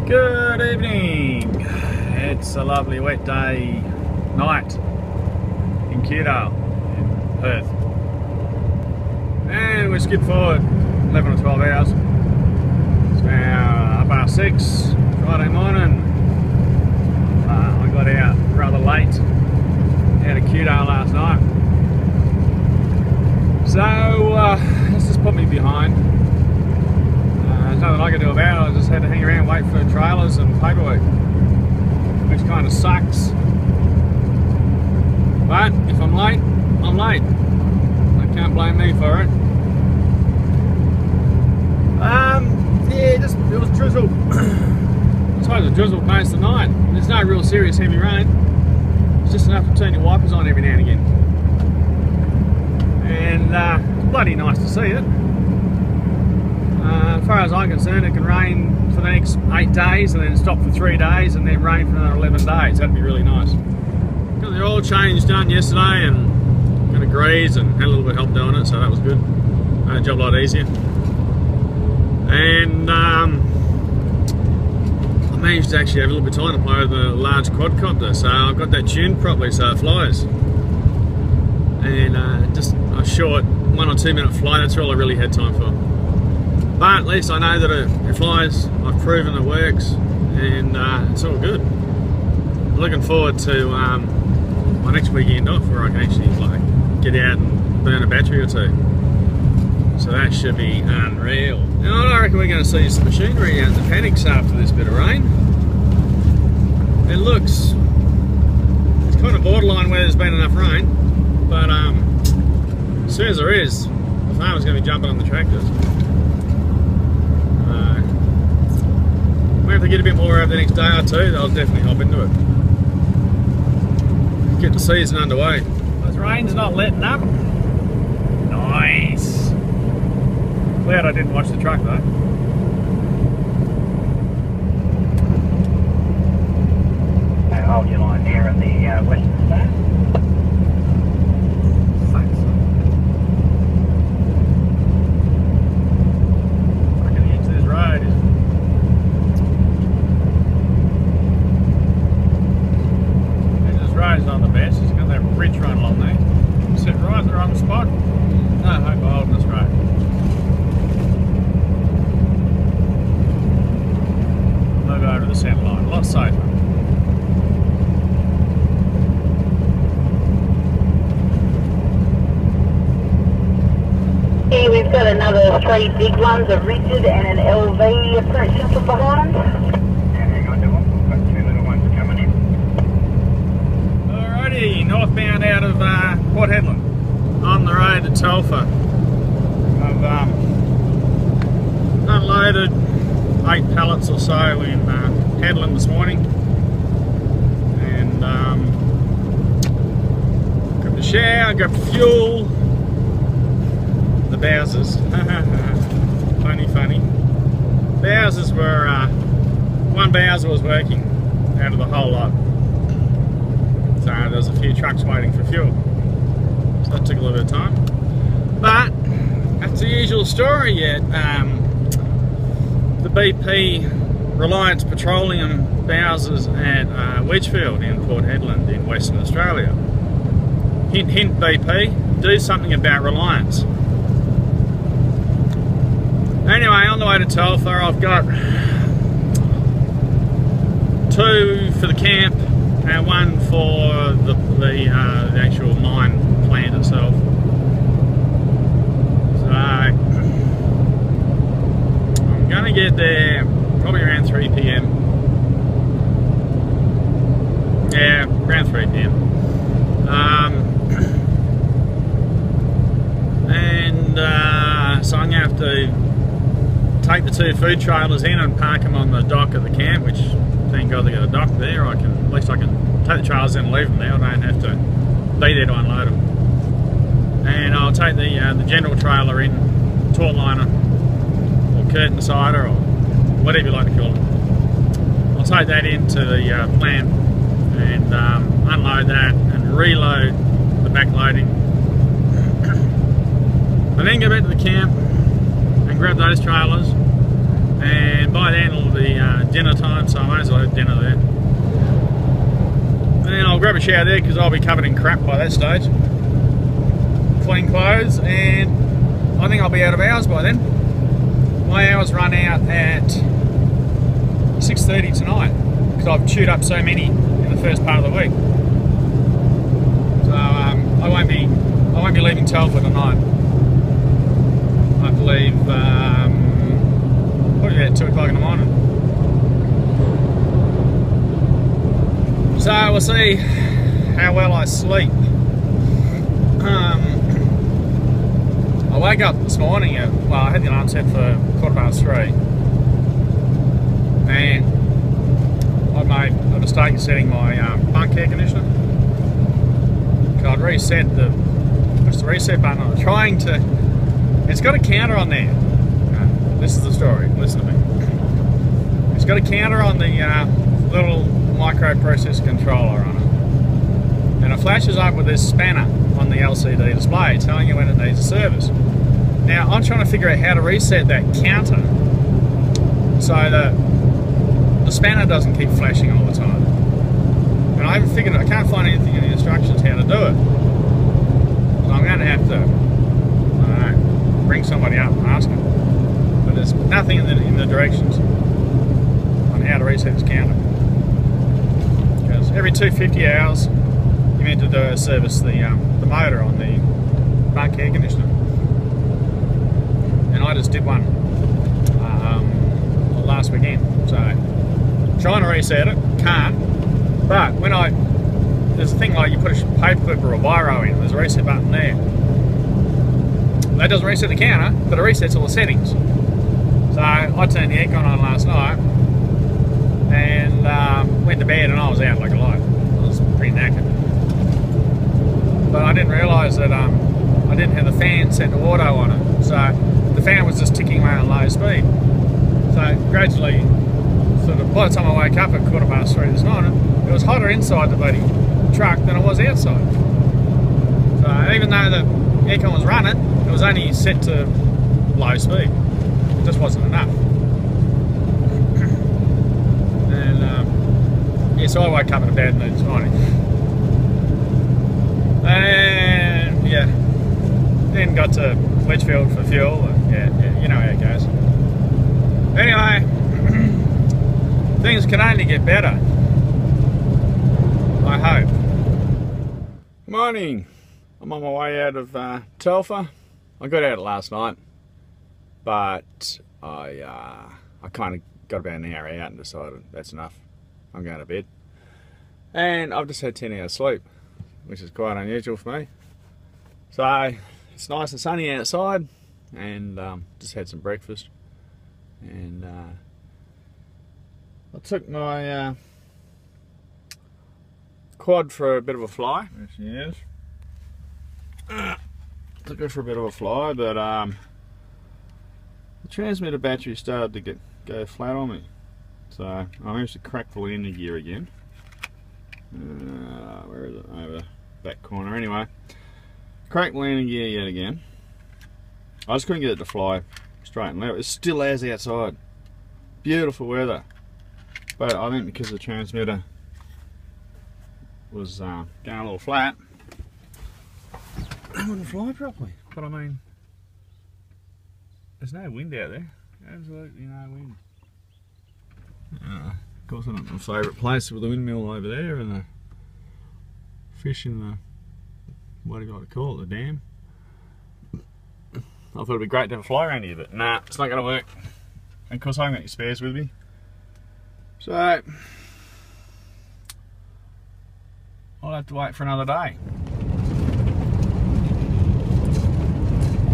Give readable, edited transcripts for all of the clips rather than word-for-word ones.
Good evening. It's a lovely wet day night in Keydale in Perth, and we skip forward 11 or 12 hours. It's now 6:30 Friday morning. I got out rather late out of Keydale last night, so this just put me behind. There's nothing I can do about it. I just had to hang around, wait for trailers and paperwork, which kind of sucks. But if I'm late, I'm late. They can't blame me for it. Yeah, it was drizzle. I suppose it drizzled most of the night. There's no real serious heavy rain. It's just enough to turn your wipers on every now and again. And it's bloody nice to see it. As far as I'm concerned, it can rain for the next 8 days and then stop for 3 days and then rain for another 11 days. That'd be really nice. Got the oil change done yesterday and got a grease and had a little bit of help doing it, so that was good. Made the job a lot easier. And I managed to actually have a little bit of time to play with the large quadcopter, so I've got that tuned properly so it flies. And just a short 1 or 2 minute flight, that's all I really had time for. But at least I know that it flies. I've proven it works, and it's all good. I'm looking forward to my next weekend off, where I can actually get out and burn a battery or two. So that should be unreal. Now I reckon we're going to see some machinery out in the paddocks after this bit of rain. It looks, it's kind of borderline where there's been enough rain, but as soon as there is, the farmer's going to be jumping on the tractors. If they get a bit more over the next day or two, they'll definitely hop into it. Get the season underway. This rain's not letting up. Nice. Glad I didn't watch the truck though. Hold your line here in the western side. Not the best. It's got that ridge run along there. Sit right there on the spot. No hope of holding us right. Move over to the centre line. A lot safer. Here we've got another 3 big ones, a rigid and an LV approaching from behind. Northbound out of Port Hedland on the road to Telfer. I've unloaded 8 pallets or so in Hedland this morning, and grabbed a shower, grabbed fuel, the Bowsers. funny. Bowsers were, one Bowser was working out of the whole lot. So there was a few trucks waiting for fuel, so that took a little bit of time. But that's the usual story yet. The BP Reliance Petroleum Bowsers at Wedgefield in Port Hedland in Western Australia. Hint, hint, BP, do something about Reliance. Anyway, on the way to Telfer, I've got 2 for the camp and 1 for the actual mine plant itself. So I'm going to get there probably around 3 PM. Yeah, around 3 PM. So I'm going to have to take the 2 food trailers in and park them on the dock of the camp, which thank God they got a dock there. At least I can take the trailers in and leave them there. I don't have to be there to unload them. And I'll take the general trailer in, taut liner or curtain sider or whatever you like to call it. I'll take that into the plant and unload that and reload the back loading. And then go back to the camp and grab those trailers, and by then it'll be dinner time. have dinner there. And then I'll grab a shower there because I'll be covered in crap by that stage. Clean clothes, and I think I'll be out of hours by then. My hours run out at 6:30 tonight because I've chewed up so many in the first part of the week. So I won't be leaving Telford tonight. I have to leave probably about 2 o'clock in the morning. So we'll see how well I sleep. I woke up this morning at, well, I had the alarm set for 3:15, and I made a mistake in setting my bunk air conditioner. I'd reset push the reset button. I'm trying to, it's got a counter on there. This is the story, listen to me. It's got a counter on the little microprocessor controller on it. And it flashes up with this spanner on the LCD display telling you when it needs a service. Now I'm trying to figure out how to reset that counter so that the spanner doesn't keep flashing all the time. And I haven't figured it, I can't find anything in the instructions how to do it. So I'm going to have to, I don't know, bring somebody up and ask them. But there's nothing in the directions on how to reset this counter. Because every 250 hours you meant to do service the motor on the bunk air conditioner. And I just did one last weekend. So trying to reset it, can't. But when there's a thing like you put a paperclip or a biro in, there's a reset button there. That doesn't reset the counter, but it resets all the settings. So I turned the aircon on last night and went to bed and I was out like a light. I was pretty knackered. But I didn't realise that I didn't have the fan set to auto on it. So the fan was just ticking away on low speed. So gradually, sort of, by the time I woke up at 3:15 this morning, it was hotter inside the bloody truck than it was outside. So even though the aircon was running, it was only set to low speed. It just wasn't enough. And yeah, so I woke up in a bad mood this morning. And yeah, then got to Litchfield for fuel. And yeah, you know how it goes. Anyway, things can only get better, I hope. Morning. I'm on my way out of Telfer. I got out last night, but I kind of got about an hour out and decided that's enough. I'm going to bed. And I've just had 10 hours sleep, which is quite unusual for me. So it's nice and sunny outside, and just had some breakfast. And I took my quad for a bit of a fly. There she is. Took her for a bit of a fly, but the transmitter battery started to go flat on me. So I managed to crack the landing gear again. Where is it? Over the back corner. Anyway, cracked the landing gear yet again. I just couldn't get it to fly straight and level. It's still as outside. Beautiful weather. But I think because the transmitter was going a little flat, it wouldn't fly properly. But I mean, there's no wind out there. Absolutely no wind. Of course, I'm not my favourite place with the windmill over there and the fish in the, what do you like to call it, the dam. I thought it'd be great to have a fly around here, but nah, it's not going to work. And of course, I haven't got any spares with me. So I'll have to wait for another day.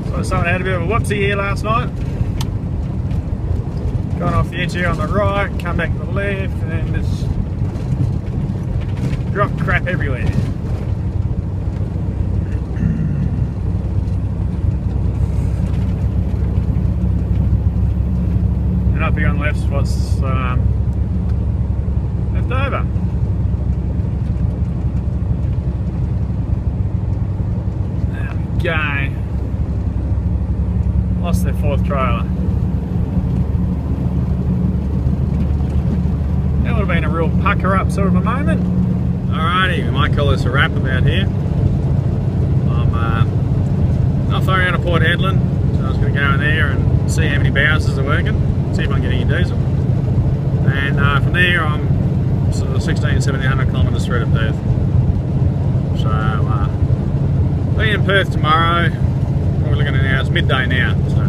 So someone had a bit of a whoopsie here last night. Gone off the edge here on the right, come back to the left, and then just drop crap everywhere. And up here on the left is what's left over. There we go. Lost their fourth trailer. That would have been a real pucker up sort of a moment. Alrighty, we might call this a wrap about here. I'm not far out of Port Hedland, so I was going to go in there and see how many bowsers are working, see if I can get any diesel. And from there I'm sort of 1700 kilometres through to Perth. So be in Perth tomorrow. What we're looking at now, it's midday now, so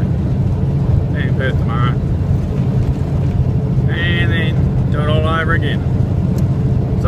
be in Perth tomorrow. And then do it all over again. So